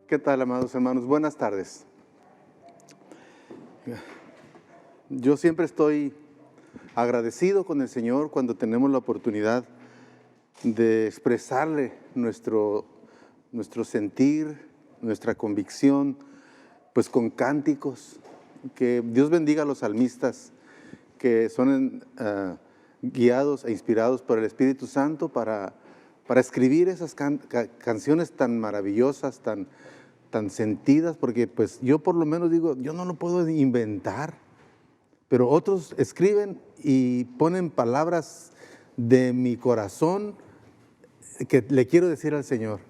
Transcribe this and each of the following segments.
¿Qué tal, amados hermanos? Buenas tardes. Yo siempre estoy agradecido con el Señor cuando tenemos la oportunidad de expresarle nuestro sentir, nuestra convicción, pues con cánticos. Que Dios bendiga a los salmistas que son guiados e inspirados por el Espíritu Santo para escribir esas canciones tan maravillosas, tan sentidas, porque pues yo por lo menos digo, yo no lo puedo inventar, pero otros escriben y ponen palabras de mi corazón que le quiero decir al Señor.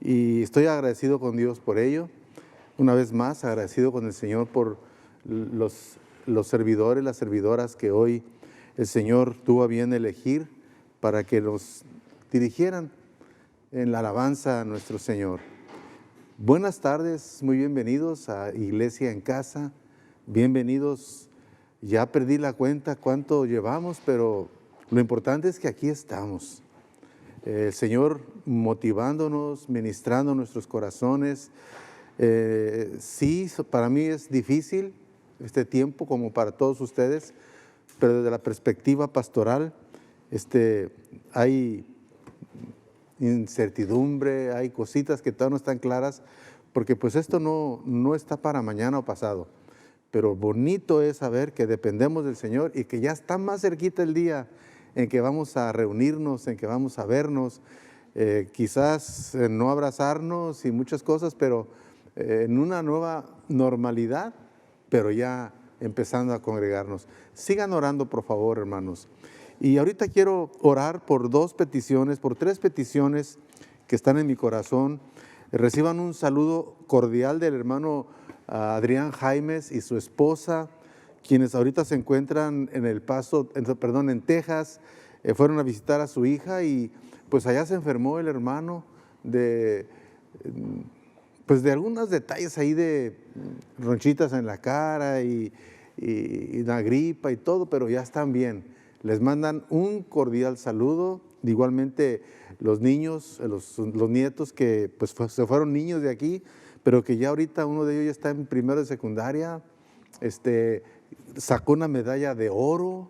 Y estoy agradecido con Dios por ello. Una vez más, agradecido con el Señor por los servidores, las servidoras que hoy el Señor tuvo a bien elegir para que nos dirigieran en la alabanza a nuestro Señor. Buenas tardes, muy bienvenidos a Iglesia en Casa, bienvenidos. Ya perdí la cuenta cuánto llevamos, pero lo importante es que aquí estamos. El Señor motivándonos, ministrando nuestros corazones. Sí, para mí es difícil este tiempo, como para todos ustedes, pero desde la perspectiva pastoral, hay incertidumbre, hay cositas que todavía no están claras, porque pues esto no está para mañana o pasado, pero bonito es saber que dependemos del Señor y que ya está más cerquita el día en que vamos a reunirnos, en que vamos a vernos, quizás no abrazarnos y muchas cosas, pero en una nueva normalidad, pero ya empezando a congregarnos. Sigan orando, por favor, hermanos. Y ahorita quiero orar por tres peticiones que están en mi corazón. Reciban un saludo cordial del hermano Adrián Jaimes y su esposa, quienes ahorita se encuentran en Texas. Fueron a visitar a su hija y pues allá se enfermó el hermano de algunos detalles ahí de ronchitas en la cara y la gripa y todo, pero ya están bien. Les mandan un cordial saludo. Igualmente los niños, los nietos que pues se fueron niños de aquí, pero que ya ahorita uno de ellos ya está en primero de secundaria, sacó una medalla de oro,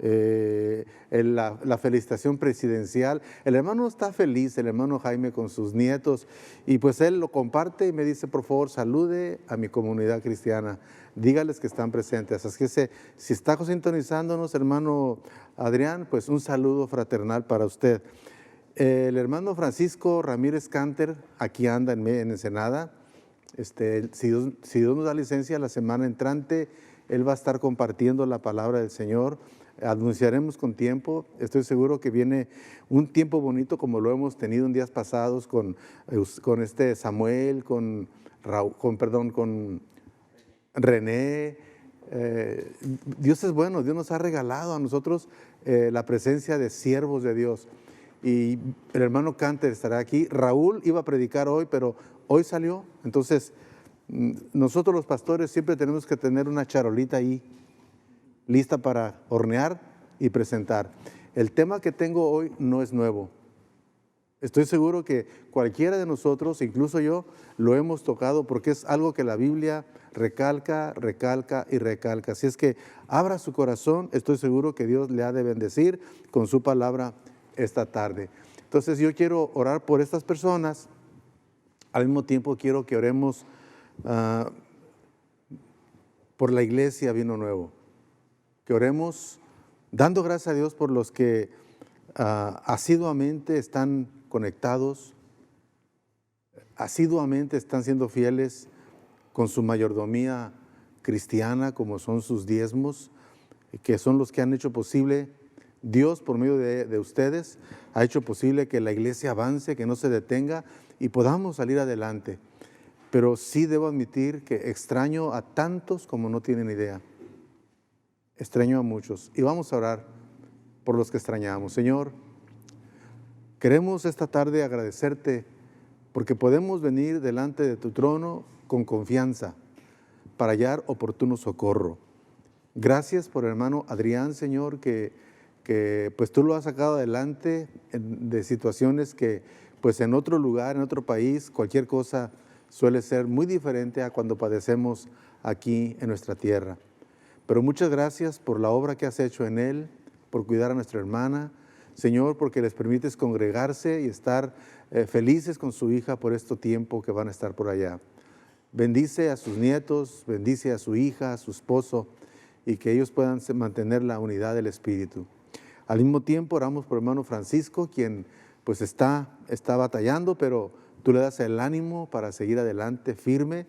la felicitación presidencial. El hermano está feliz, el hermano Jaime, con sus nietos, y pues él lo comparte y me dice, por favor, salude a mi comunidad cristiana, dígales que están presentes. Así que si está sintonizándonos, hermano Adrián, pues un saludo fraternal para usted. El hermano Francisco Ramírez Canter, aquí anda en Ensenada. Si Dios nos da licencia, la semana entrante él va a estar compartiendo la palabra del Señor. Anunciaremos con tiempo. Estoy seguro que viene un tiempo bonito como lo hemos tenido en días pasados con Samuel, con René. Dios es bueno, Dios nos ha regalado a nosotros la presencia de siervos de Dios. Y el hermano Canter estará aquí. Raúl iba a predicar hoy, pero hoy salió. Entonces, nosotros los pastores siempre tenemos que tener una charolita ahí, lista para hornear y presentar. El tema que tengo hoy no es nuevo. Estoy seguro que cualquiera de nosotros, incluso yo, lo hemos tocado porque es algo que la Biblia recalca, recalca y recalca. Así es que abra su corazón, estoy seguro que Dios le ha de bendecir con su palabra esta tarde. Entonces yo quiero orar por estas personas. Al mismo tiempo quiero que oremos por la iglesia Vino Nuevo. Que oremos dando gracias a Dios por los que asiduamente están conectados, asiduamente están siendo fieles con su mayordomía cristiana, como son sus diezmos, que son los que han hecho posible. Dios, por medio de ustedes, ha hecho posible que la iglesia avance, que no se detenga y podamos salir adelante. Pero sí debo admitir que extraño a tantos como no tienen idea. Extraño a muchos. Y vamos a orar por los que extrañamos. Señor, queremos esta tarde agradecerte porque podemos venir delante de tu trono con confianza para hallar oportuno socorro. Gracias por el hermano Adrián, Señor, que pues tú lo has sacado adelante de situaciones que pues en otro lugar, en otro país, cualquier cosa suele ser muy diferente a cuando padecemos aquí en nuestra tierra. Pero muchas gracias por la obra que has hecho en él, por cuidar a nuestra hermana. Señor, porque les permites congregarse y estar felices con su hija por este tiempo que van a estar por allá. Bendice a sus nietos, bendice a su hija, a su esposo, y que ellos puedan mantener la unidad del Espíritu. Al mismo tiempo oramos por hermano Francisco, quien pues está batallando, pero tú le das el ánimo para seguir adelante firme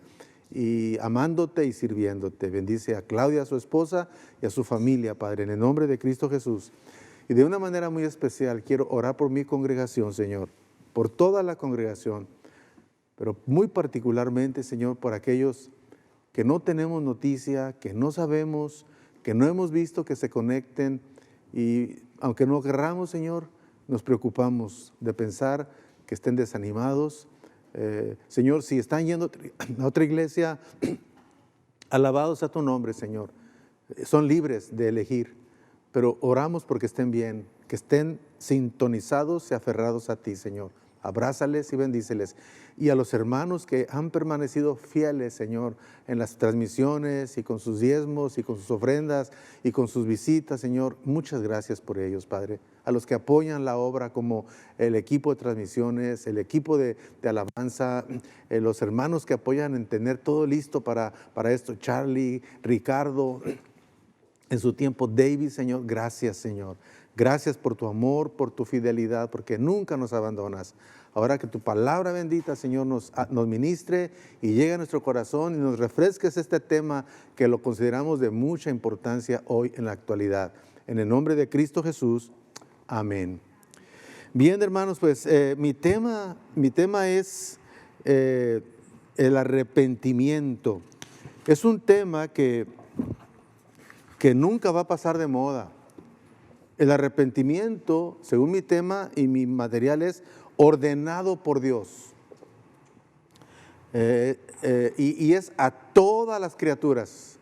y amándote y sirviéndote. Bendice a Claudia, su esposa, y a su familia, Padre, en el nombre de Cristo Jesús. Y de una manera muy especial quiero orar por mi congregación, Señor, por toda la congregación, pero muy particularmente, Señor, por aquellos que no tenemos noticia, que no sabemos, que no hemos visto que se conecten, y aunque no querramos, Señor, nos preocupamos de pensar que estén desanimados. Señor, si están yendo a otra iglesia, alabado sea tu nombre, Señor. Son libres de elegir, pero oramos porque estén bien, que estén sintonizados y aferrados a ti, Señor. Abrázales y bendíceles. Y a los hermanos que han permanecido fieles, Señor, en las transmisiones y con sus diezmos y con sus ofrendas y con sus visitas, Señor, muchas gracias por ellos, Padre. A los que apoyan la obra como el equipo de transmisiones, el equipo de alabanza, los hermanos que apoyan en tener todo listo para esto, Charlie, Ricardo, en su tiempo David, Señor, gracias, Señor. Gracias por tu amor, por tu fidelidad, porque nunca nos abandonas. Ahora que tu palabra bendita, Señor, nos ministre y llegue a nuestro corazón y nos refresques este tema que lo consideramos de mucha importancia hoy en la actualidad. En el nombre de Cristo Jesús, amén. Bien, hermanos, pues mi tema es el arrepentimiento. Es un tema que nunca va a pasar de moda. El arrepentimiento, según mi tema y mi material, es ordenado por Dios. Y es a todas las criaturas.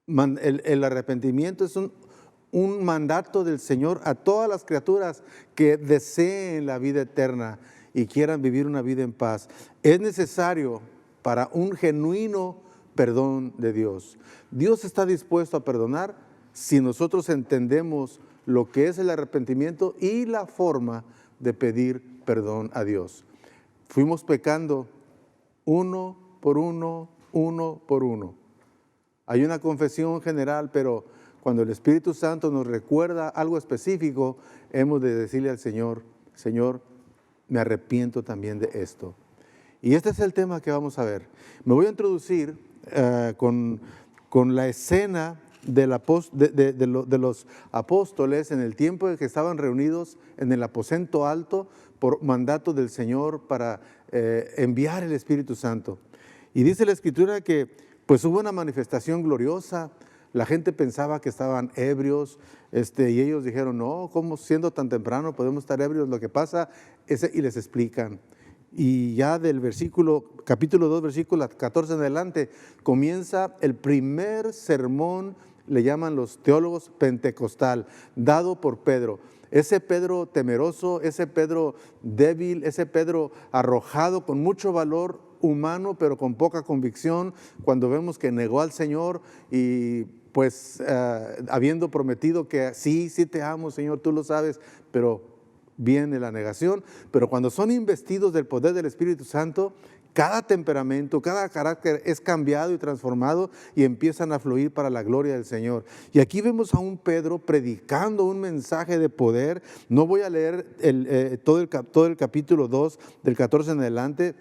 El arrepentimiento es un mandato del Señor a todas las criaturas que deseen la vida eterna y quieran vivir una vida en paz. Es necesario para un genuino perdón de Dios. Dios está dispuesto a perdonar si nosotros entendemos lo que es el arrepentimiento y la forma de pedir perdón a Dios. Fuimos pecando uno por uno. Hay una confesión general, pero cuando el Espíritu Santo nos recuerda algo específico, hemos de decirle al Señor, Señor, me arrepiento también de esto. Y este es el tema que vamos a ver. Me voy a introducir con la escena de los apóstoles en el tiempo en que estaban reunidos en el aposento alto por mandato del Señor para enviar el Espíritu Santo. Y dice la Escritura que pues hubo una manifestación gloriosa. La gente pensaba que estaban ebrios, y ellos dijeron, no, ¿cómo siendo tan temprano podemos estar ebrios? Lo que pasa es, y les explican. Y ya del capítulo 2, versículo 14 en adelante, comienza el primer sermón, le llaman los teólogos pentecostal, dado por Pedro. Ese Pedro temeroso, ese Pedro débil, ese Pedro arrojado con mucho valor humano, pero con poca convicción, cuando vemos que negó al Señor y pues habiendo prometido que sí te amo, Señor, tú lo sabes, pero viene la negación. Pero cuando son investidos del poder del Espíritu Santo, cada temperamento, cada carácter es cambiado y transformado y empiezan a fluir para la gloria del Señor. Y aquí vemos a un Pedro predicando un mensaje de poder. No voy a leer todo el capítulo 2 del 14 en adelante.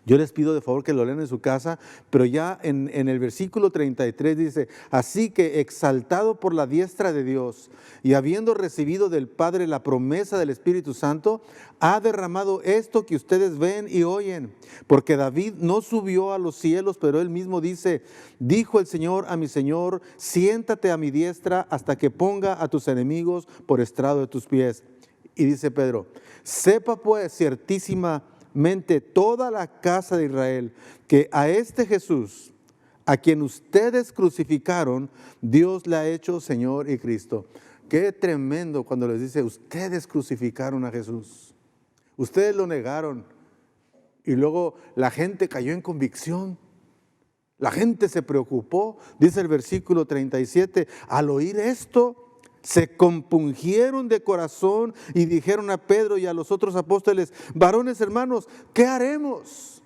Yo les pido de favor que lo lean en su casa, pero ya en el versículo 33 dice, así que exaltado por la diestra de Dios y habiendo recibido del Padre la promesa del Espíritu Santo, ha derramado esto que ustedes ven y oyen. Porque David no subió a los cielos, pero él mismo dice, dijo el Señor a mi Señor, siéntate a mi diestra hasta que ponga a tus enemigos por estrado de tus pies. Y dice Pedro, sepa pues ciertísimamente toda la casa de Israel que a este Jesús, a quien ustedes crucificaron, Dios le ha hecho Señor y Cristo. Qué tremendo cuando les dice, ustedes crucificaron a Jesús, ustedes lo negaron, Y luego la gente cayó en convicción. La gente se preocupó, dice el versículo 37, al oír esto, se compungieron de corazón y dijeron a Pedro y a los otros apóstoles: varones hermanos, ¿qué haremos?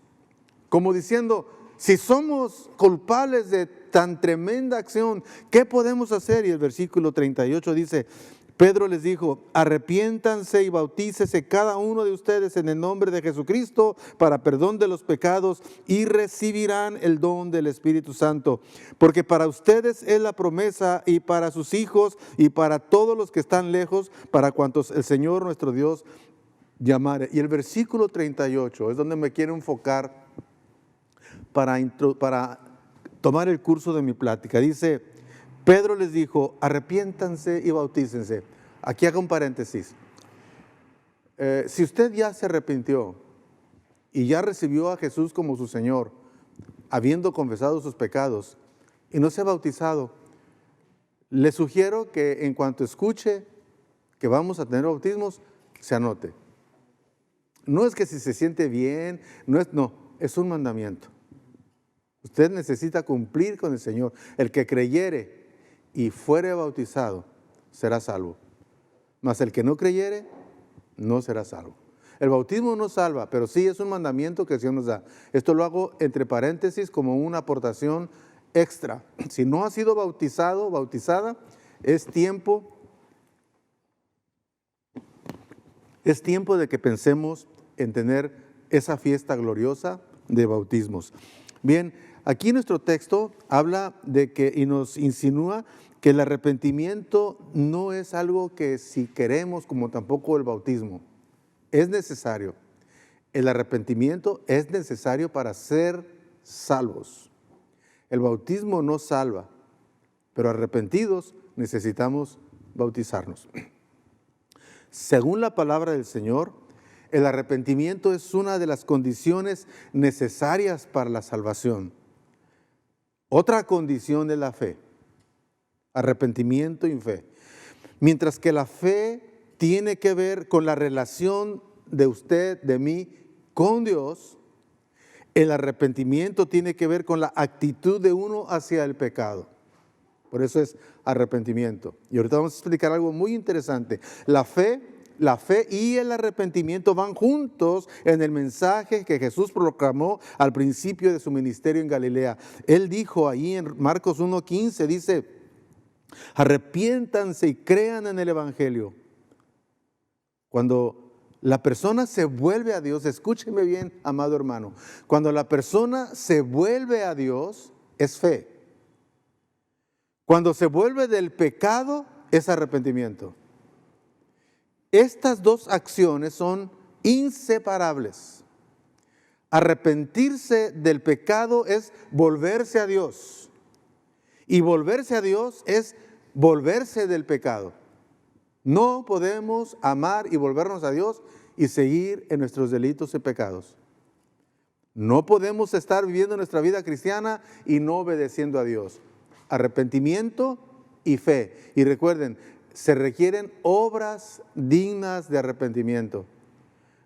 Como diciendo, si somos culpables de tan tremenda acción, ¿qué podemos hacer? Y el versículo 38 dice: Pedro les dijo: arrepiéntanse y bautícese cada uno de ustedes en el nombre de Jesucristo para perdón de los pecados y recibirán el don del Espíritu Santo. Porque para ustedes es la promesa y para sus hijos y para todos los que están lejos, para cuantos el Señor nuestro Dios llamare. Y el versículo 38 es donde me quiero enfocar para tomar el curso de mi plática. Dice: Pedro les dijo: arrepiéntanse y bautícense. Aquí hago un paréntesis. Si usted ya se arrepintió y ya recibió a Jesús como su Señor, habiendo confesado sus pecados y no se ha bautizado, le sugiero que en cuanto escuche que vamos a tener bautismos, se anote. No es que si se siente bien, no, es un mandamiento. Usted necesita cumplir con el Señor. El que creyere y fuere bautizado será salvo. Mas el que no creyere no será salvo. El bautismo no salva, pero sí es un mandamiento que el Señor nos da. Esto lo hago entre paréntesis como una aportación extra. Si no ha sido bautizado, bautizada, es tiempo de que pensemos en tener esa fiesta gloriosa de bautismos. Bien, aquí nuestro texto habla de que y nos insinúa que el arrepentimiento no es algo que si queremos, como tampoco el bautismo. Es necesario. El arrepentimiento es necesario para ser salvos. El bautismo no salva, pero arrepentidos necesitamos bautizarnos. Según la palabra del Señor, el arrepentimiento es una de las condiciones necesarias para la salvación. Otra condición es la fe. Arrepentimiento y fe. Mientras que la fe tiene que ver con la relación de usted, de mí, con Dios, el arrepentimiento tiene que ver con la actitud de uno hacia el pecado. Por eso es arrepentimiento. Y ahorita vamos a explicar algo muy interesante. La fe y el arrepentimiento van juntos en el mensaje que Jesús proclamó al principio de su ministerio en Galilea. Él dijo ahí en Marcos 1:15, dice: arrepiéntanse y crean en el Evangelio. Cuando la persona se vuelve a Dios, escúcheme bien, amado hermano, cuando la persona se vuelve a Dios, es fe. Cuando se vuelve del pecado, es arrepentimiento. Estas dos acciones son inseparables. Arrepentirse del pecado es volverse a Dios. Y volverse a Dios es volverse del pecado. No podemos amar y volvernos a Dios y seguir en nuestros delitos y pecados. No podemos estar viviendo nuestra vida cristiana y no obedeciendo a Dios. Arrepentimiento y fe. Y recuerden, se requieren obras dignas de arrepentimiento.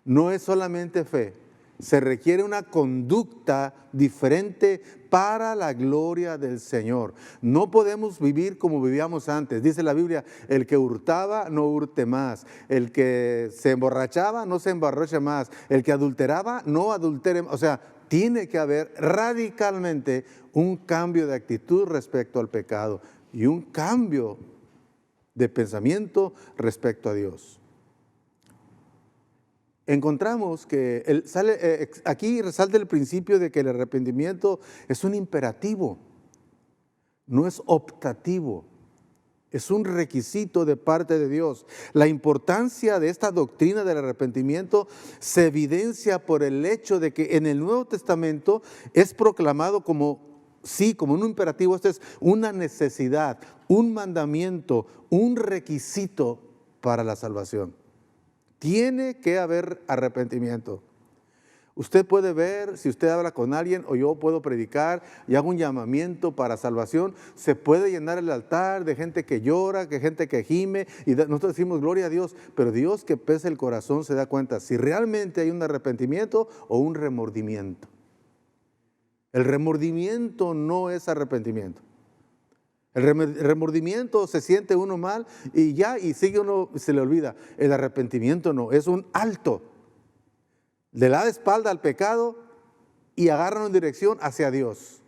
No es solamente fe, se requiere una conducta diferente para la gloria del Señor. No podemos vivir como vivíamos antes. Dice la Biblia: el que hurtaba, no hurte más. El que se emborrachaba, no se emborrache más. El que adulteraba, no adultere más. O sea, tiene que haber radicalmente un cambio de actitud respecto al pecado y un cambio de pensamiento respecto a Dios. Encontramos que aquí resalta el principio de que el arrepentimiento es un imperativo, no es optativo, es un requisito de parte de Dios. La importancia de esta doctrina del arrepentimiento se evidencia por el hecho de que en el Nuevo Testamento es proclamado como un imperativo. Esto es una necesidad, un mandamiento, un requisito para la salvación. Tiene que haber arrepentimiento. Usted puede ver, si usted habla con alguien o yo puedo predicar y hago un llamamiento para salvación, se puede llenar el altar de gente que llora, de gente que gime, y nosotros decimos gloria a Dios, pero Dios que pesa el corazón se da cuenta si realmente hay un arrepentimiento o un remordimiento. El remordimiento no es arrepentimiento. El remordimiento, se siente uno mal y ya, y sigue uno, se le olvida. El arrepentimiento no, es un alto. Le da de espalda al pecado y agarra en dirección hacia Dios.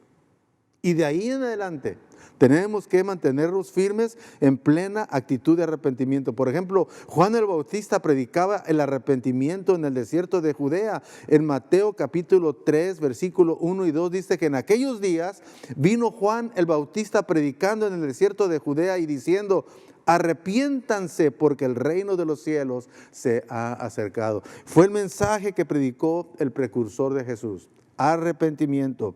Y de ahí en adelante tenemos que mantenernos firmes en plena actitud de arrepentimiento. Por ejemplo, Juan el Bautista predicaba el arrepentimiento en el desierto de Judea. En Mateo capítulo 3, versículo 1 y 2 dice que en aquellos días vino Juan el Bautista predicando en el desierto de Judea y diciendo: arrepiéntanse porque el reino de los cielos se ha acercado. Fue el mensaje que predicó el precursor de Jesús. Arrepentimiento.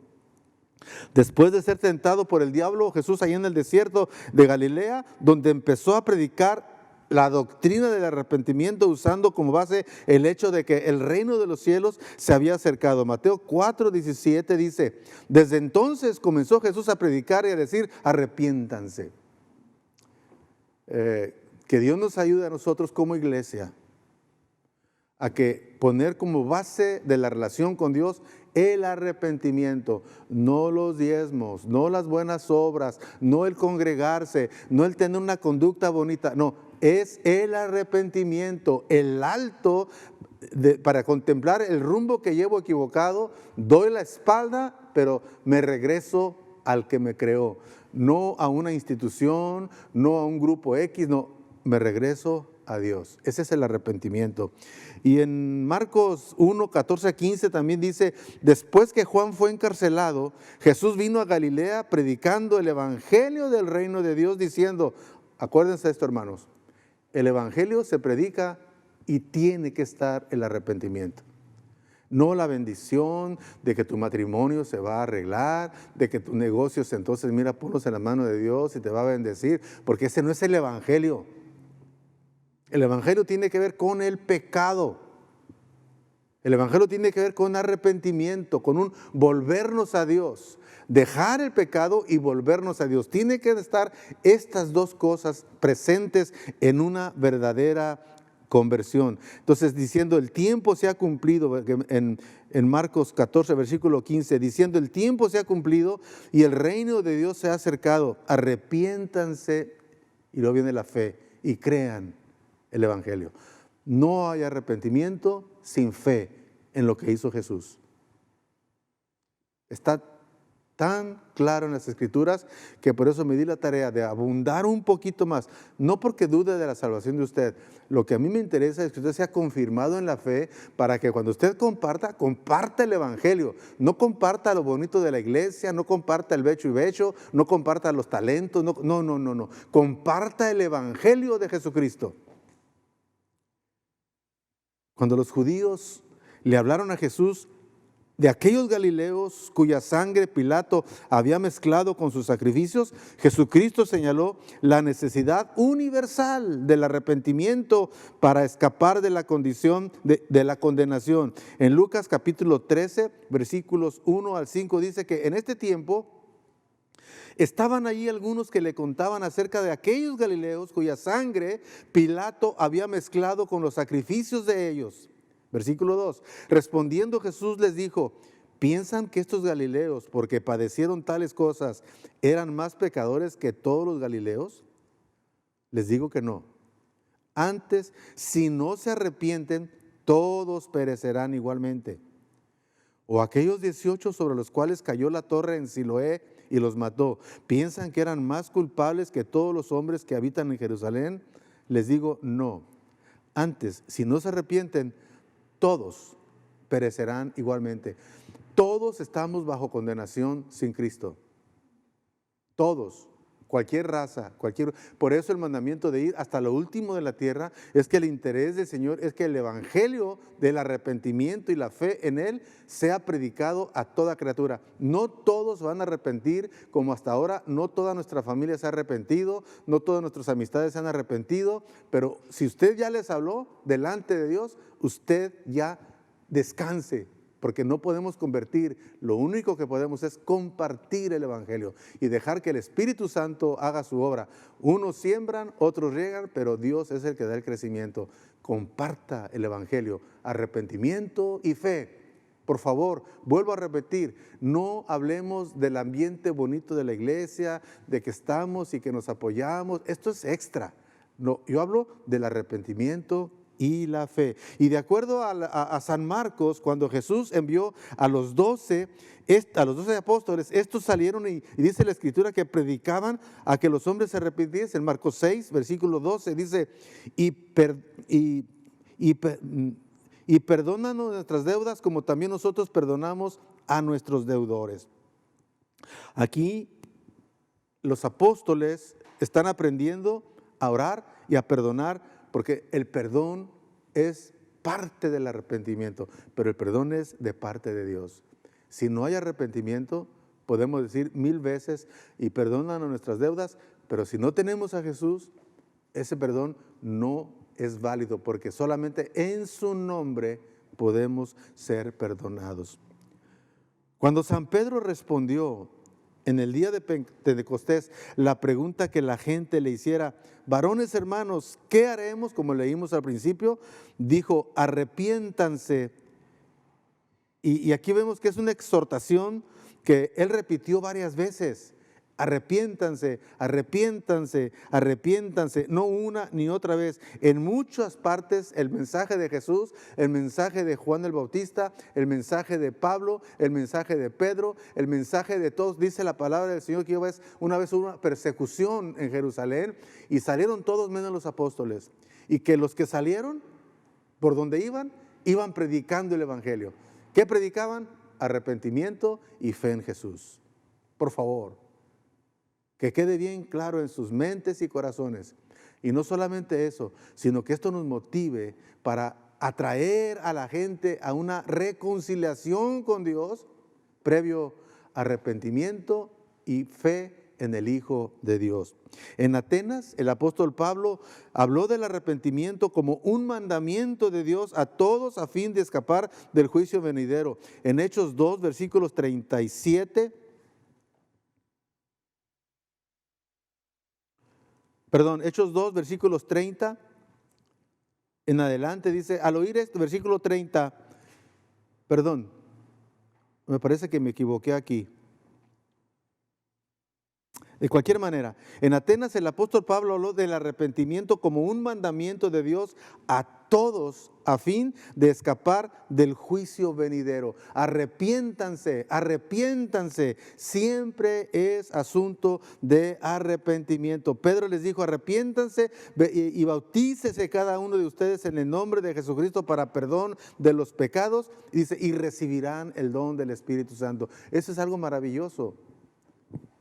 Después de ser tentado por el diablo, Jesús ahí en el desierto de Galilea, donde empezó a predicar la doctrina del arrepentimiento, usando como base el hecho de que el reino de los cielos se había acercado. Mateo 4:17 dice: desde entonces comenzó Jesús a predicar y a decir: arrepiéntanse. Que Dios nos ayude a nosotros como iglesia a que poner como base de la relación con Dios el arrepentimiento, no los diezmos, no las buenas obras, no el congregarse, no el tener una conducta bonita, no, es el arrepentimiento, el alto para contemplar el rumbo que llevo equivocado, doy la espalda, pero me regreso al que me creó, no a una institución, no a un grupo X, no, me regreso a Dios. Ese es el arrepentimiento. Y en Marcos 1, 14 a 15 también dice: después que Juan fue encarcelado, Jesús vino a Galilea predicando el evangelio del reino de Dios, diciendo, acuérdense de esto, hermanos, el evangelio se predica y tiene que estar el arrepentimiento. No la bendición de que tu matrimonio se va a arreglar, de que tus negocios, entonces mira, ponlos en la mano de Dios y te va a bendecir, porque ese no es el evangelio. El evangelio tiene que ver con el pecado. El evangelio tiene que ver con arrepentimiento, con un volvernos a Dios. Dejar el pecado y volvernos a Dios. Tiene que estar estas dos cosas presentes en una verdadera conversión. Entonces, diciendo el tiempo se ha cumplido, en Marcos 14, versículo 15, diciendo el tiempo se ha cumplido y el reino de Dios se ha acercado. Arrepiéntanse, y luego viene la fe, y crean el evangelio. No hay arrepentimiento sin fe en lo que hizo Jesús. Está tan claro en las Escrituras que por eso me di la tarea de abundar un poquito más, no porque dude de la salvación de usted. Lo que a mí me interesa es que usted sea confirmado en la fe, para que cuando usted comparta el evangelio. No comparta lo bonito de la iglesia, no comparta el becho y becho, no comparta los talentos, no. Comparta el evangelio de Jesucristo. Cuando los judíos le hablaron a Jesús de aquellos galileos cuya sangre Pilato había mezclado con sus sacrificios, Jesucristo señaló la necesidad universal del arrepentimiento para escapar de la condición de la condenación. En Lucas capítulo 13, versículos 1 al 5 dice que en este tiempo estaban allí algunos que le contaban acerca de aquellos galileos cuya sangre Pilato había mezclado con los sacrificios de ellos. Versículo 2, respondiendo Jesús les dijo: ¿piensan que estos galileos, porque padecieron tales cosas, eran más pecadores que todos los galileos? Les digo que no. Antes, si no se arrepienten, todos perecerán igualmente. O aquellos 18 sobre los cuales cayó la torre en Siloé y los mató, ¿piensan que eran más culpables que todos los hombres que habitan en Jerusalén? Les digo no. Antes, si no se arrepienten, todos perecerán igualmente. Todos estamos bajo condenación sin Cristo. Todos, cualquier raza, por eso el mandamiento de ir hasta lo último de la tierra es que el interés del Señor es que el evangelio del arrepentimiento y la fe en Él sea predicado a toda criatura. No todos van a arrepentir como hasta ahora, no toda nuestra familia se ha arrepentido, no todas nuestras amistades se han arrepentido, pero si usted ya les habló delante de Dios, usted ya descanse, porque no podemos convertir, lo único que podemos es compartir el Evangelio y dejar que el Espíritu Santo haga su obra. Unos siembran, otros riegan, pero Dios es el que da el crecimiento. Comparta el Evangelio, arrepentimiento y fe. Por favor, vuelvo a repetir, no hablemos del ambiente bonito de la iglesia, de que estamos y que nos apoyamos, esto es extra. No, yo hablo del arrepentimiento y la fe. Y de acuerdo a San Marcos, cuando Jesús envió a los 12 apóstoles, estos salieron y dice la Escritura que predicaban a que los hombres se arrepintiesen. Marcos 6, versículo 12, dice, y perdónanos nuestras deudas como también nosotros perdonamos a nuestros deudores. Aquí los apóstoles están aprendiendo a orar y a perdonar, porque el perdón es parte del arrepentimiento, pero el perdón es de parte de Dios. Si no hay arrepentimiento, podemos decir 1000 veces, y perdónanos nuestras deudas, pero si no tenemos a Jesús, ese perdón no es válido, porque solamente en su nombre podemos ser perdonados. Cuando San Pedro respondió en el día de Pentecostés la pregunta que la gente le hiciera, varones hermanos, ¿qué haremos? Como leímos al principio, dijo, arrepiéntanse. Y aquí vemos que es una exhortación que él repitió varias veces. Arrepiéntanse, arrepiéntanse, arrepiéntanse, no una ni otra vez. En muchas partes el mensaje de Jesús, el mensaje de Juan el Bautista, el mensaje de Pablo, el mensaje de Pedro, el mensaje de todos, dice la palabra del Señor que una vez hubo una persecución en Jerusalén y salieron todos menos los apóstoles. Y que los que salieron, por donde iban predicando el Evangelio. ¿Qué predicaban? Arrepentimiento y fe en Jesús. Por favor, que quede bien claro en sus mentes y corazones. Y no solamente eso, sino que esto nos motive para atraer a la gente a una reconciliación con Dios, previo arrepentimiento y fe en el Hijo de Dios. En Atenas, el apóstol Pablo habló del arrepentimiento como un mandamiento de Dios a todos a fin de escapar del juicio venidero. En Hechos 2, versículos 37, Hechos 2, versículos 30 en adelante dice, al oír esto, versículo 30, me parece que me equivoqué aquí. De cualquier manera, en Atenas el apóstol Pablo habló del arrepentimiento como un mandamiento de Dios a todos a fin de escapar del juicio venidero. Arrepiéntanse, arrepiéntanse. Siempre es asunto de arrepentimiento. Pedro les dijo, arrepiéntanse y bautícese cada uno de ustedes en el nombre de Jesucristo para perdón de los pecados. Y dice, y recibirán el don del Espíritu Santo. Eso es algo maravilloso.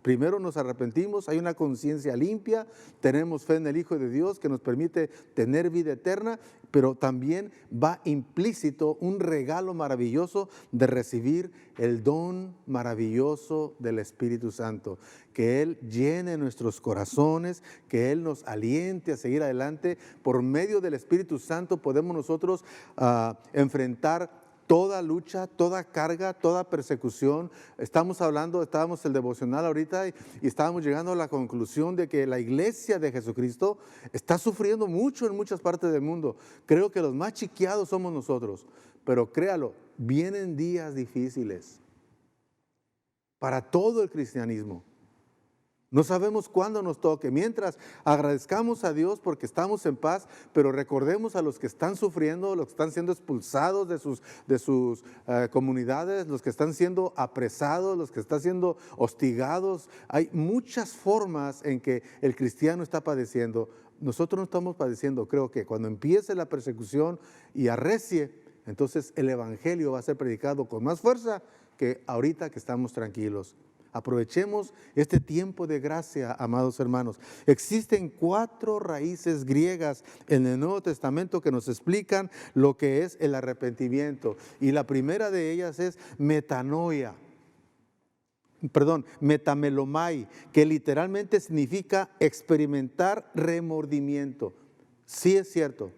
Primero nos arrepentimos, hay una conciencia limpia, tenemos fe en el Hijo de Dios que nos permite tener vida eterna, pero también va implícito un regalo maravilloso de recibir el don maravilloso del Espíritu Santo. Que Él llene nuestros corazones, que Él nos aliente a seguir adelante. Por medio del Espíritu Santo podemos nosotros enfrentar toda lucha, toda carga, toda persecución. Estábamos el devocional ahorita y estábamos llegando a la conclusión de que la iglesia de Jesucristo está sufriendo mucho en muchas partes del mundo. Creo que los más chiqueados somos nosotros, pero créalo, vienen días difíciles para todo el cristianismo. No sabemos cuándo nos toque. Mientras agradezcamos a Dios porque estamos en paz, pero recordemos a los que están sufriendo, los que están siendo expulsados de sus comunidades, los que están siendo apresados, los que están siendo hostigados. Hay muchas formas en que el cristiano está padeciendo. Nosotros no estamos padeciendo. Creo que cuando empiece la persecución y arrecie, entonces el Evangelio va a ser predicado con más fuerza que ahorita que estamos tranquilos. Aprovechemos este tiempo de gracia, amados hermanos. Existen 4 raíces griegas en el Nuevo Testamento que nos explican lo que es el arrepentimiento. Y la primera de ellas es metamelomai, que literalmente significa experimentar remordimiento. Sí es cierto.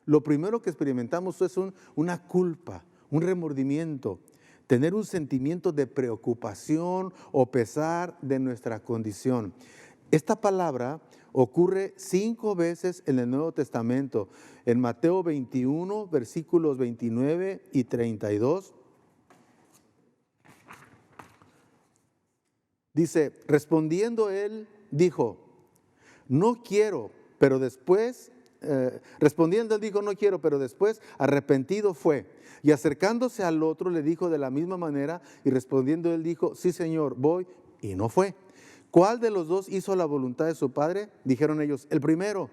Lo primero que experimentamos es una culpa, un remordimiento, tener un sentimiento de preocupación o pesar de nuestra condición. Esta palabra ocurre 5 veces en el Nuevo Testamento, en Mateo 21, versículos 29 y 32. Dice, respondiendo él, dijo, no quiero, pero después, respondiendo él dijo, no quiero, pero después arrepentido fue. Y acercándose al otro le dijo de la misma manera, y respondiendo él dijo, sí Señor, voy, y no fue. ¿Cuál de los dos hizo la voluntad de su padre? Dijeron ellos, el primero.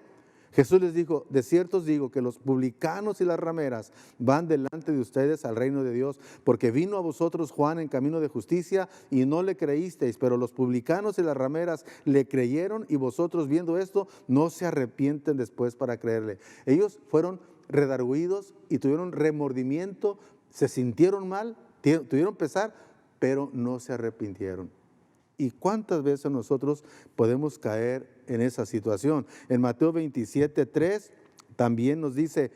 Jesús les dijo, de cierto os digo que los publicanos y las rameras van delante de ustedes al reino de Dios, porque vino a vosotros Juan en camino de justicia y no le creísteis, pero los publicanos y las rameras le creyeron y vosotros viendo esto no se arrepienten después para creerle. Ellos fueron redarguidos y tuvieron remordimiento, se sintieron mal, tuvieron pesar, pero no se arrepintieron. ¿Y cuántas veces nosotros podemos caer en esa situación? En Mateo 27, 3 también nos dice,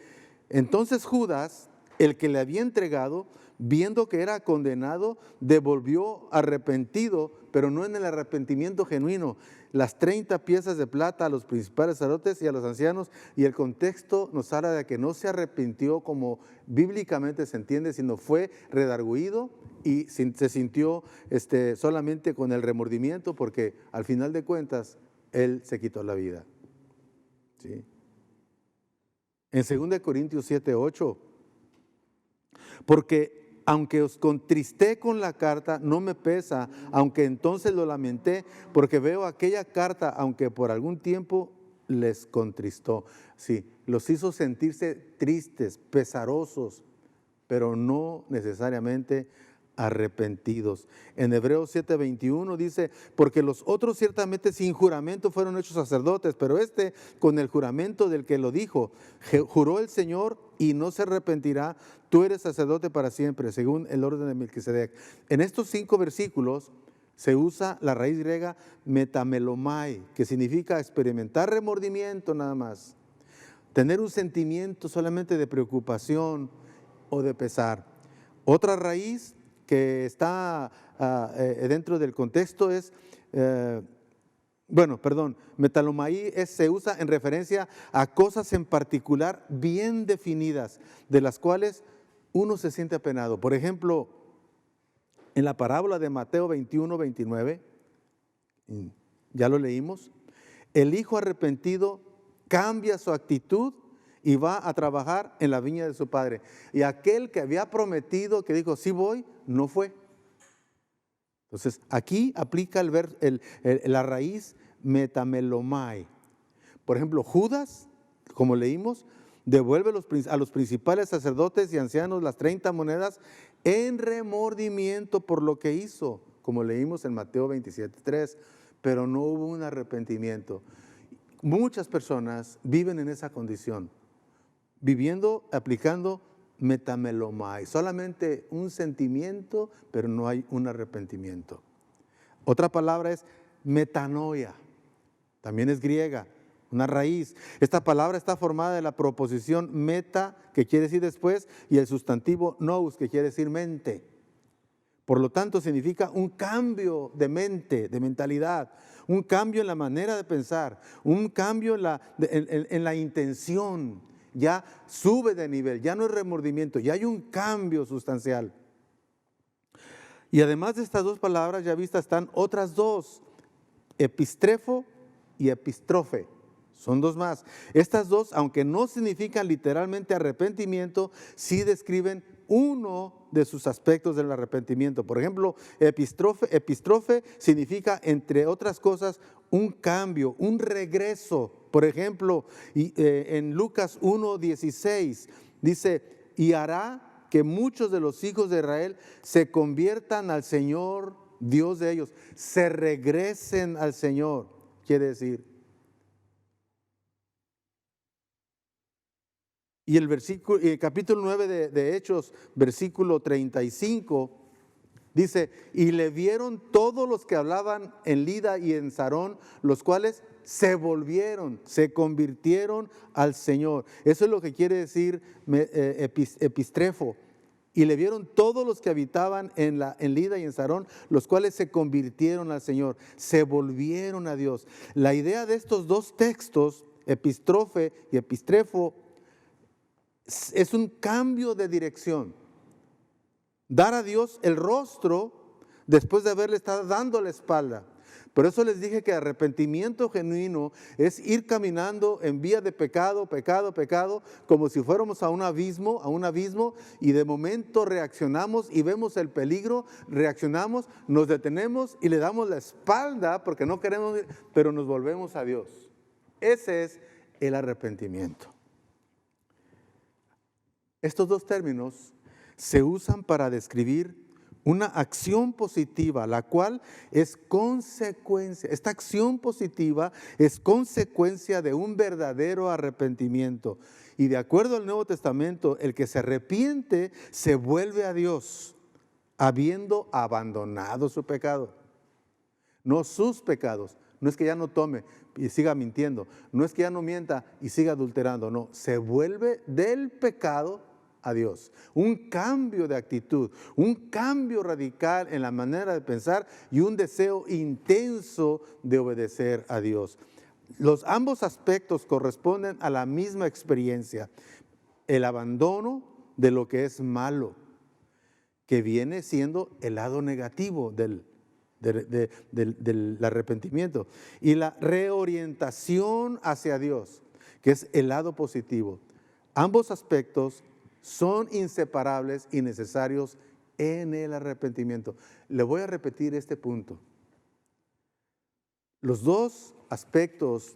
entonces Judas, el que le había entregado, viendo que era condenado, devolvió arrepentido, pero no en el arrepentimiento genuino, las 30 piezas de plata a los principales sacerdotes y a los ancianos, y el contexto nos habla de que no se arrepintió como bíblicamente se entiende, sino fue redarguido y se sintió solamente con el remordimiento, porque al final de cuentas él se quitó la vida. ¿Sí? En 2 Corintios 7, 8, porque aunque os contristé con la carta, no me pesa, aunque entonces lo lamenté, porque veo aquella carta, aunque por algún tiempo les contristó. Sí, los hizo sentirse tristes, pesarosos, pero no necesariamente arrepentidos. En Hebreos 7:21 dice, porque los otros ciertamente sin juramento fueron hechos sacerdotes, pero con el juramento del que lo dijo, juró el Señor y no se arrepentirá, tú eres sacerdote para siempre, según el orden de Melquisedec. En estos 5 versículos se usa la raíz griega metamelomai, que significa experimentar remordimiento nada más, tener un sentimiento solamente de preocupación o de pesar. Otra raíz que está dentro del contexto es, metalomai se usa en referencia a cosas en particular bien definidas, de las cuales uno se siente apenado. Por ejemplo, en la parábola de Mateo 21, 29, ya lo leímos, el hijo arrepentido cambia su actitud y va a trabajar en la viña de su padre. Y aquel que había prometido, que dijo, sí voy, no fue. Entonces, aquí aplica la raíz metamelomai. Por ejemplo, Judas, como leímos, devuelve a los principales sacerdotes y ancianos las 30 monedas en remordimiento por lo que hizo, como leímos en Mateo 27, 3, pero no hubo un arrepentimiento. Muchas personas viven en esa condición, aplicando metamelomai, solamente un sentimiento, pero no hay un arrepentimiento. Otra palabra es metanoia, también es griega, una raíz. Esta palabra está formada de la proposición meta, que quiere decir después, y el sustantivo nous, que quiere decir mente. Por lo tanto, significa un cambio de mente, de mentalidad, un cambio en la manera de pensar, un cambio en la intención. Ya sube de nivel, ya no es remordimiento, ya hay un cambio sustancial. Y además de estas 2 palabras ya vistas están otras 2, epistrefo y epistrofe. Son 2 más. Estas 2, aunque no significan literalmente arrepentimiento, sí describen uno de sus aspectos del arrepentimiento. Por ejemplo, epistrofe significa, entre otras cosas, un cambio, un regreso. Por ejemplo, en Lucas 1:16 dice, y hará que muchos de los hijos de Israel se conviertan al Señor, Dios de ellos, se regresen al Señor, quiere decir. Y el capítulo 9 de Hechos, versículo 35, dice, y le vieron todos los que hablaban en Lida y en Sarón, los cuales se volvieron, se convirtieron al Señor. Eso es lo que quiere decir epistrefo. Y le vieron todos los que habitaban en Lida y en Sarón, los cuales se convirtieron al Señor, se volvieron a Dios. La idea de estos dos textos, epístrofe y epistrefo, es un cambio de dirección. Dar a Dios el rostro después de haberle estado dando la espalda. Por eso les dije que arrepentimiento genuino es ir caminando en vía de pecado, como si fuéramos a un abismo, y de momento reaccionamos y vemos el peligro, reaccionamos, nos detenemos y le damos la espalda porque no queremos, pero nos volvemos a Dios. Ese es el arrepentimiento. Estos dos términos se usan para describir una acción positiva, la cual es consecuencia. Esta acción positiva es consecuencia de un verdadero arrepentimiento. Y de acuerdo al Nuevo Testamento, el que se arrepiente se vuelve a Dios, habiendo abandonado su pecado. No sus pecados. No es que ya no tome y siga mintiendo. No es que ya no mienta y siga adulterando. No, se vuelve del pecado a Dios. Un cambio de actitud, un cambio radical en la manera de pensar y un deseo intenso de obedecer a Dios. Ambos aspectos corresponden a la misma experiencia. El abandono de lo que es malo, que viene siendo el lado negativo del arrepentimiento, y la reorientación hacia Dios, que es el lado positivo. Ambos aspectos son inseparables y necesarios en el arrepentimiento. Le voy a repetir este punto. Los dos aspectos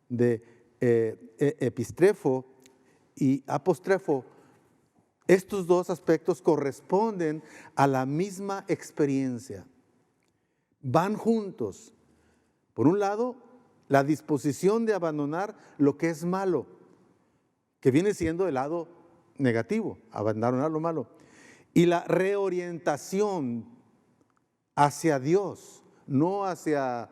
de epistrefo y apostrefo, estos dos aspectos corresponden a la misma experiencia. Van juntos. Por un lado, la disposición de abandonar lo que es malo, que viene siendo el lado negativo, abandonar lo malo, y la reorientación hacia Dios, no hacia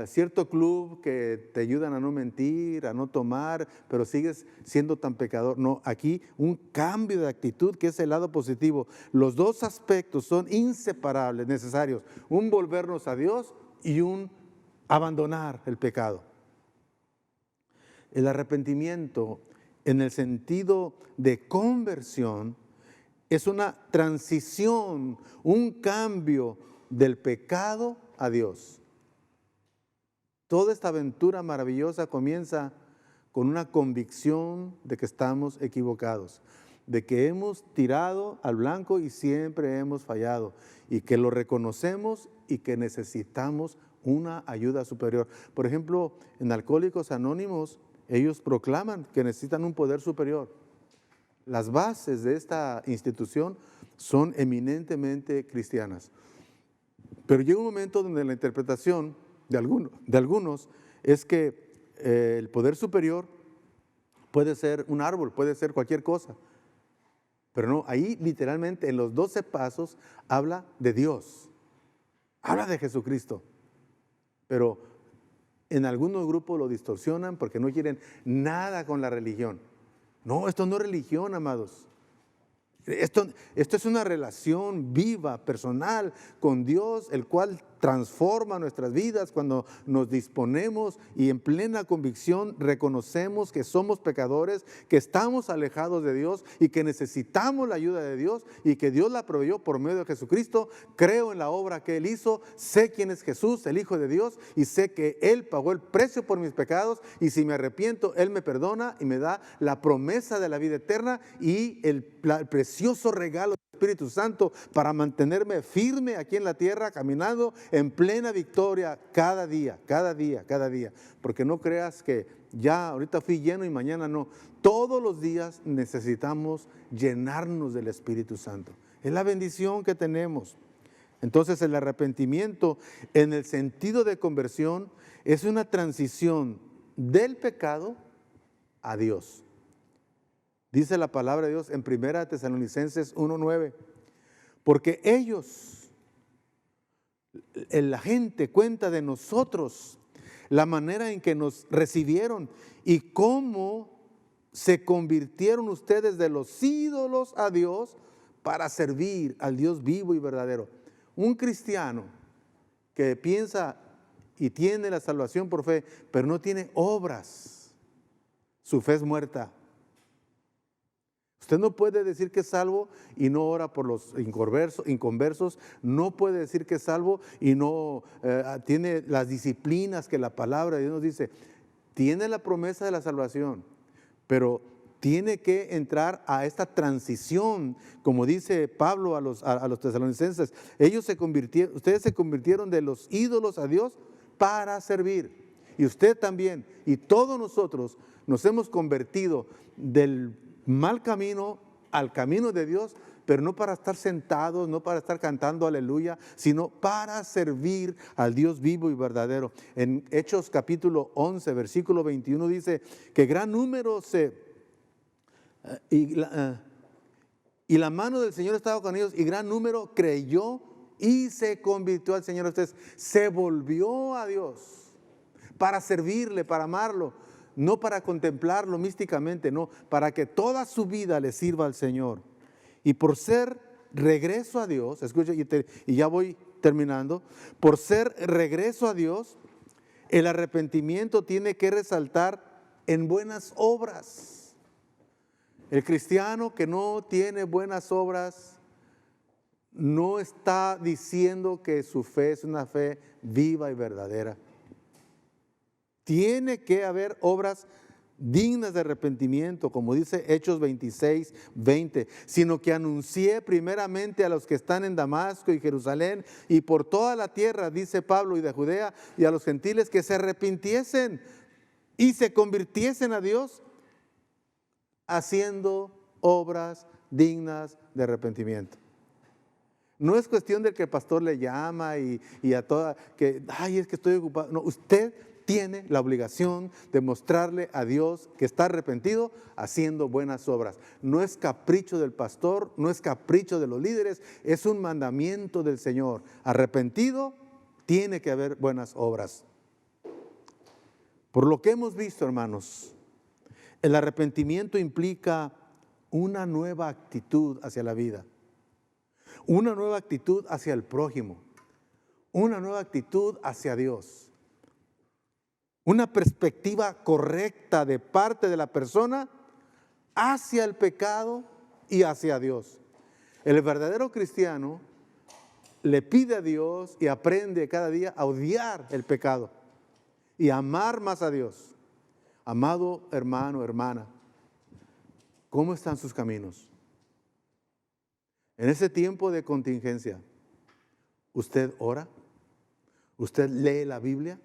cierto club que te ayudan a no mentir, a no tomar, pero sigues siendo tan pecador. No, aquí un cambio de actitud que es el lado positivo. Los dos aspectos son inseparables, necesarios, un volvernos a Dios y un abandonar el pecado. El arrepentimiento, en el sentido de conversión, es una transición, un cambio del pecado a Dios. Toda esta aventura maravillosa comienza con una convicción de que estamos equivocados, de que hemos tirado al blanco y siempre hemos fallado, y que lo reconocemos y que necesitamos una ayuda superior. Por ejemplo, en Alcohólicos Anónimos, ellos proclaman que necesitan un poder superior. Las bases de esta institución son eminentemente cristianas. Pero llega un momento donde la interpretación de algunos es que el poder superior puede ser un árbol, puede ser cualquier cosa. Pero no, ahí literalmente en los 12 pasos habla de Dios, habla de Jesucristo. Pero en algunos grupos lo distorsionan porque no quieren nada con la religión. No, esto no es religión, amados. Esto es una relación viva, personal con Dios, el cual transforma nuestras vidas cuando nos disponemos y en plena convicción reconocemos que somos pecadores, que estamos alejados de Dios y que necesitamos la ayuda de Dios y que Dios la proveyó por medio de Jesucristo. Creo en la obra que Él hizo, sé quién es Jesús, el Hijo de Dios, y sé que Él pagó el precio por mis pecados, y si me arrepiento, Él me perdona y me da la promesa de la vida eterna y el precioso regalo del Espíritu Santo para mantenerme firme aquí en la tierra, caminando en plena victoria cada día. Porque no creas que ya ahorita fui lleno y mañana no. Todos los días necesitamos llenarnos del Espíritu Santo. Es la bendición que tenemos. Entonces el arrepentimiento en el sentido de conversión es una transición del pecado a Dios. Dice la palabra de Dios en 1 Tesalonicenses 1:9, porque ellos, la gente cuenta de nosotros la manera en que nos recibieron y cómo se convirtieron ustedes de los ídolos a Dios para servir al Dios vivo y verdadero. Un cristiano que piensa y tiene la salvación por fe, pero no tiene obras, su fe es muerta. Usted no puede decir que es salvo y no ora por los inconversos, no puede decir que es salvo y no tiene las disciplinas que la palabra de Dios nos dice. Tiene la promesa de la salvación, pero tiene que entrar a esta transición, como dice Pablo a los tesalonicenses. Ustedes se convirtieron de los ídolos a Dios para servir. Y usted también, y todos nosotros nos hemos convertido del mal camino al camino de Dios, pero no para estar sentados, no para estar cantando aleluya, sino para servir al Dios vivo y verdadero. En Hechos capítulo 11, versículo 21 dice que gran número y la mano del Señor estaba con ellos y gran número creyó y se convirtió al Señor. Entonces se volvió a Dios para servirle, para amarlo, no para contemplarlo místicamente, no, para que toda su vida le sirva al Señor. Y por ser regreso a Dios, escucha, y ya voy terminando, por ser regreso a Dios, el arrepentimiento tiene que resaltar en buenas obras. El cristiano que no tiene buenas obras no está diciendo que su fe es una fe viva y verdadera. Tiene que haber obras dignas de arrepentimiento, como dice Hechos 26, 20, sino que anuncié primeramente a los que están en Damasco y Jerusalén y por toda la tierra, dice Pablo, y de Judea, y a los gentiles que se arrepintiesen y se convirtiesen a Dios, haciendo obras dignas de arrepentimiento. No es cuestión de que el pastor le llama y a toda, que, ay, es que estoy ocupado. No, usted tiene la obligación de mostrarle a Dios que está arrepentido haciendo buenas obras. No es capricho del pastor, no es capricho de los líderes, es un mandamiento del Señor. Arrepentido, tiene que haber buenas obras. Por lo que hemos visto, hermanos, el arrepentimiento implica una nueva actitud hacia la vida, una nueva actitud hacia el prójimo, una nueva actitud hacia Dios. Una perspectiva correcta de parte de la persona hacia el pecado y hacia Dios. El verdadero cristiano le pide a Dios y aprende cada día a odiar el pecado y a amar más a Dios. Amado hermano, hermana, ¿cómo están sus caminos? En ese tiempo de contingencia, ¿usted ora? ¿Usted lee la Biblia?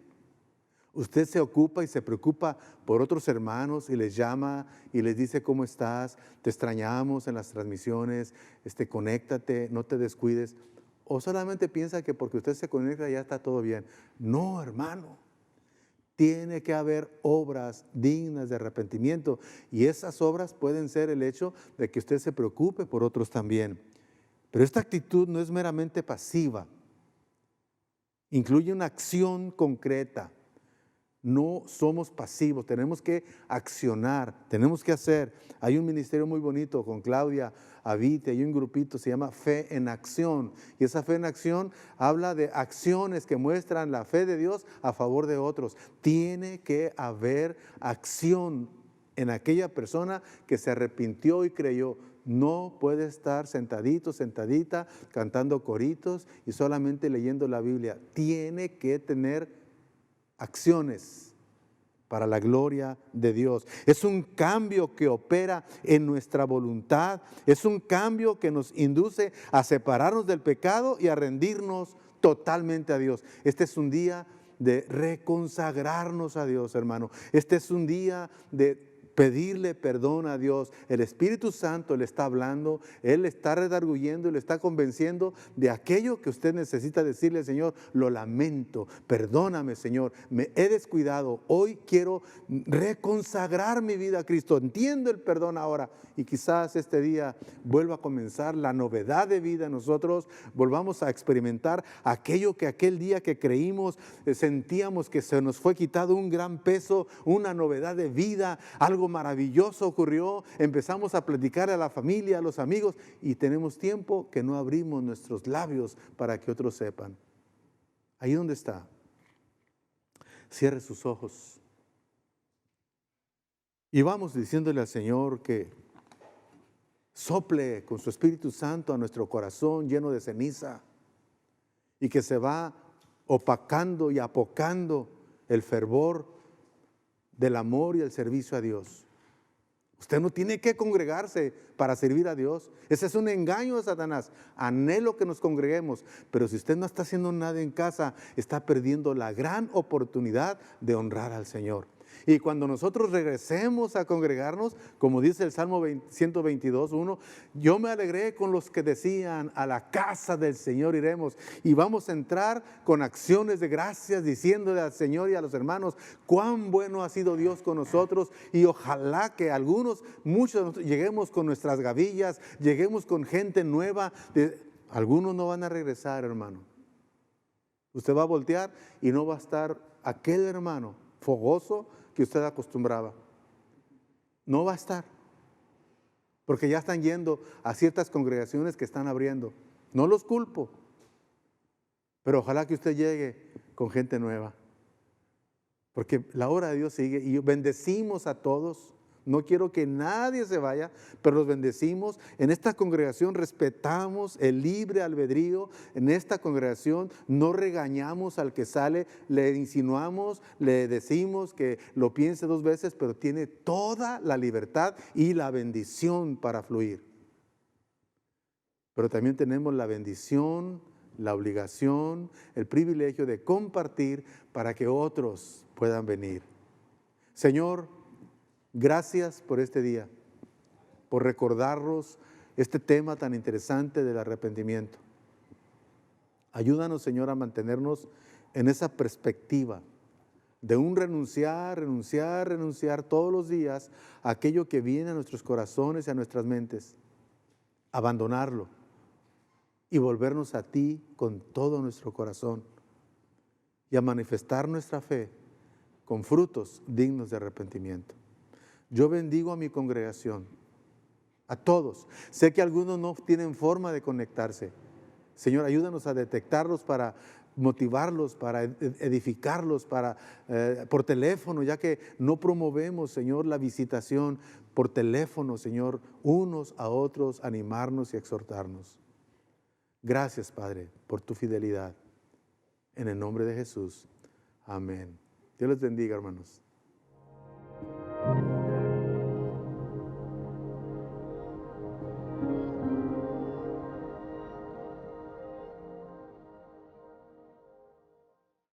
Usted se ocupa y se preocupa por otros hermanos y les llama y les dice cómo estás, te extrañamos en las transmisiones, conéctate, no te descuides. O solamente piensa que porque usted se conecta ya está todo bien. No, hermano. Tiene que haber obras dignas de arrepentimiento y esas obras pueden ser el hecho de que usted se preocupe por otros también. Pero esta actitud no es meramente pasiva. Incluye una acción concreta. No somos pasivos, tenemos que accionar, tenemos que hacer. Hay un ministerio muy bonito con Claudia Avite, hay un grupito, se llama Fe en Acción. Y esa Fe en Acción habla de acciones que muestran la fe de Dios a favor de otros. Tiene que haber acción en aquella persona que se arrepintió y creyó. No puede estar sentadito, sentadita, cantando coritos y solamente leyendo la Biblia. Tiene que tener acciones para la gloria de Dios. Es un cambio que opera en nuestra voluntad. Es un cambio que nos induce a separarnos del pecado y a rendirnos totalmente a Dios. Este es un día de reconsagrarnos a Dios, hermano. Este es un día de pedirle perdón a Dios. El Espíritu Santo le está hablando, Él le está redarguyendo y le está convenciendo de aquello que usted necesita decirle: Señor, lo lamento, perdóname, Señor, me he descuidado, hoy quiero reconsagrar mi vida a Cristo, entiendo el perdón ahora, y quizás este día vuelva a comenzar la novedad de vida en nosotros, volvamos a experimentar aquello que aquel día que creímos, sentíamos que se nos fue quitado un gran peso, una novedad de vida, algo algo maravilloso ocurrió, empezamos a platicar a la familia, a los amigos, y tenemos tiempo que no abrimos nuestros labios para que otros sepan. Ahí donde está, cierre sus ojos. Y vamos diciéndole al Señor que sople con su Espíritu Santo a nuestro corazón lleno de ceniza y que se va opacando y apocando el fervor del amor y el servicio a Dios. Usted no tiene que congregarse para servir a Dios. Ese es un engaño de Satanás. Anhelo que nos congreguemos, pero si usted no está haciendo nada en casa, está perdiendo la gran oportunidad de honrar al Señor. Y cuando nosotros regresemos a congregarnos, como dice el Salmo 122:1, yo me alegré con los que decían, a la casa del Señor iremos. Y vamos a entrar con acciones de gracias, diciéndole al Señor y a los hermanos, cuán bueno ha sido Dios con nosotros. Y ojalá que muchos de nosotros lleguemos con nuestras gavillas, lleguemos con gente nueva. Algunos no van a regresar, hermano. Usted va a voltear y no va a estar aquel hermano fogoso que usted acostumbraba. No va a estar, porque ya están yendo a ciertas congregaciones que están abriendo. No los culpo, pero ojalá que usted llegue con gente nueva, porque la obra de Dios sigue y bendecimos a todos. No quiero que nadie se vaya, pero los bendecimos. En esta congregación respetamos el libre albedrío. En esta congregación no regañamos al que sale, le insinuamos, le decimos que lo piense 2 veces, pero tiene toda la libertad y la bendición para fluir. Pero también tenemos la bendición, la obligación, el privilegio de compartir para que otros puedan venir. Señor, gracias por este día, por recordarnos este tema tan interesante del arrepentimiento. Ayúdanos, Señor, a mantenernos en esa perspectiva de un renunciar todos los días a aquello que viene a nuestros corazones y a nuestras mentes, abandonarlo y volvernos a ti con todo nuestro corazón y a manifestar nuestra fe con frutos dignos de arrepentimiento. Yo bendigo a mi congregación, a todos. Sé que algunos no tienen forma de conectarse. Señor, ayúdanos a detectarlos para motivarlos, para edificarlos, por teléfono, ya que no promovemos, Señor, la visitación por teléfono, Señor, unos a otros, animarnos y exhortarnos. Gracias, Padre, por tu fidelidad. En el nombre de Jesús. Amén. Dios les bendiga, hermanos.